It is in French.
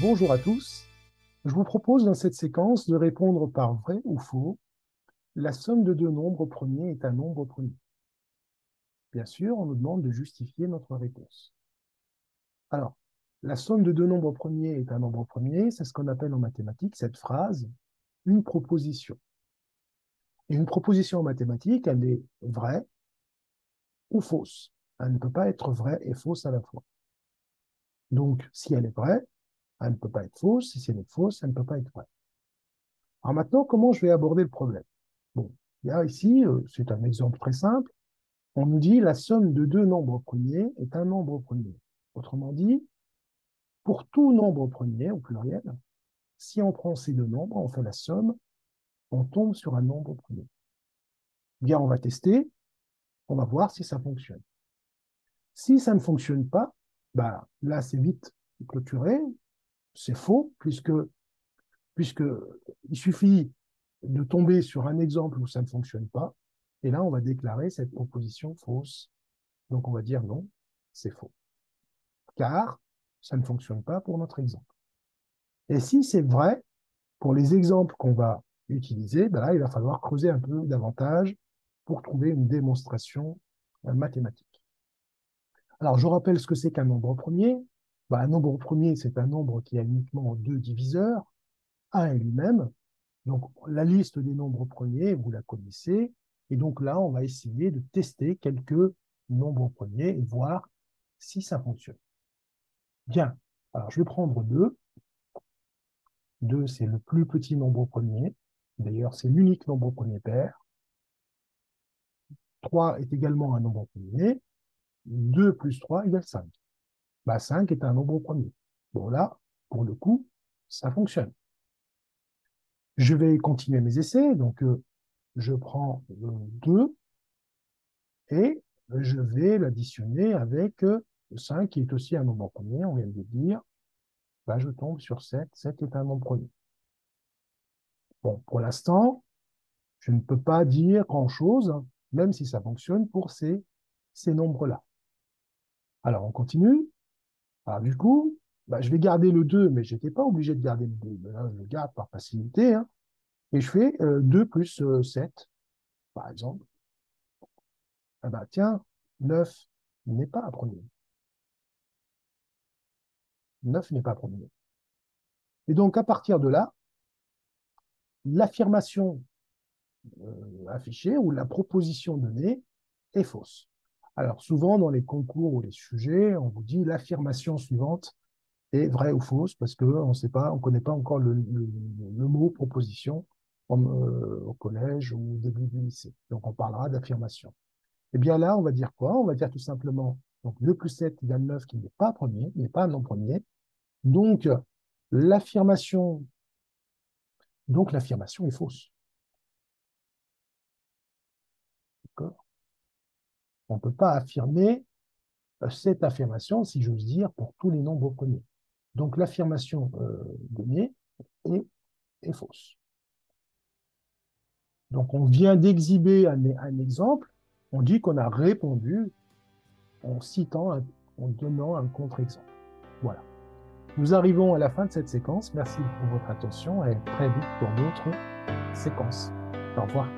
Bonjour à tous. Je vous propose dans cette séquence de répondre par vrai ou faux. La somme de deux nombres premiers est un nombre premier. Bien sûr, on nous demande de justifier notre réponse. Alors, la somme de deux nombres premiers est un nombre premier, c'est ce qu'on appelle en mathématiques, cette phrase, une proposition. Et une proposition en mathématiques, elle est vraie ou fausse. Elle ne peut pas être vraie et fausse à la fois. Donc, si elle est vraie, elle ne peut pas être fausse. Si elle est fausse, elle ne peut pas être vraie. Alors maintenant, comment je vais aborder le problème? Bon, il y a ici, c'est un exemple très simple, on nous dit la somme de deux nombres premiers est un nombre premier. Autrement dit, pour tout nombre premier, au pluriel, si on prend ces deux nombres, on fait la somme, on tombe sur un nombre premier. Bien, on va tester, on va voir si ça fonctionne. Si ça ne fonctionne pas, bah, là, c'est vite clôturé, c'est faux, puisque il suffit de tomber sur un exemple où ça ne fonctionne pas, et là, on va déclarer cette proposition fausse. Donc, on va dire non, c'est faux, car ça ne fonctionne pas pour notre exemple. Et si c'est vrai, pour les exemples qu'on va utiliser, ben là, il va falloir creuser un peu davantage pour trouver une démonstration mathématique. Alors, je rappelle ce que c'est qu'un nombre premier. Ben, un nombre premier, c'est un nombre qui a uniquement deux diviseurs, un et lui-même. Donc, la liste des nombres premiers, vous la connaissez. Et donc là, on va essayer de tester quelques nombres premiers et voir si ça fonctionne. Bien. Alors, je vais prendre 2. 2, c'est le plus petit nombre premier. D'ailleurs, c'est l'unique nombre premier pair. 3 est également un nombre premier. 2 plus 3 égale 5. Bah, 5 est un nombre premier. Bon, là, pour le coup, ça fonctionne. Je vais continuer mes essais. Donc, je prends 2 et je vais l'additionner avec 5, qui est aussi un nombre premier, on vient de le dire. Bah, je tombe sur 7. 7 est un nombre premier. Bon, pour l'instant, je ne peux pas dire grand-chose, même si ça fonctionne pour ces nombres-là. Alors, on continue. Alors, du coup, bah, je vais garder le 2, mais je n'étais pas obligé de garder le 2. Mais là, je le garde par facilité. Hein, et je fais 2 plus 7, par exemple. Ah bah, tiens, 9 n'est pas un premier. 9 n'est pas premier. Et donc, à partir de là, l'affirmation affichée ou la proposition donnée est fausse. Alors, souvent, dans les concours ou les sujets, on vous dit l'affirmation suivante est vraie ou fausse parce qu'on ne sait pas, on ne connaît pas encore le mot proposition comme au collège ou au début du lycée. Donc, on parlera d'affirmation. Eh bien là, on va dire quoi? On va dire tout simplement, donc 2 plus 7 égale 9, qui n'est pas premier, n'est pas un nom premier. Donc, l'affirmation, donc l'affirmation est fausse. On ne peut pas affirmer cette affirmation, si j'ose dire, pour tous les nombres premiers. Donc, l'affirmation donnée est fausse. Donc, on vient d'exhiber un exemple. On dit qu'on a répondu en citant, en donnant un contre-exemple. Voilà. Nous arrivons à la fin de cette séquence. Merci pour votre attention et très vite pour d'autres séquences. Au revoir.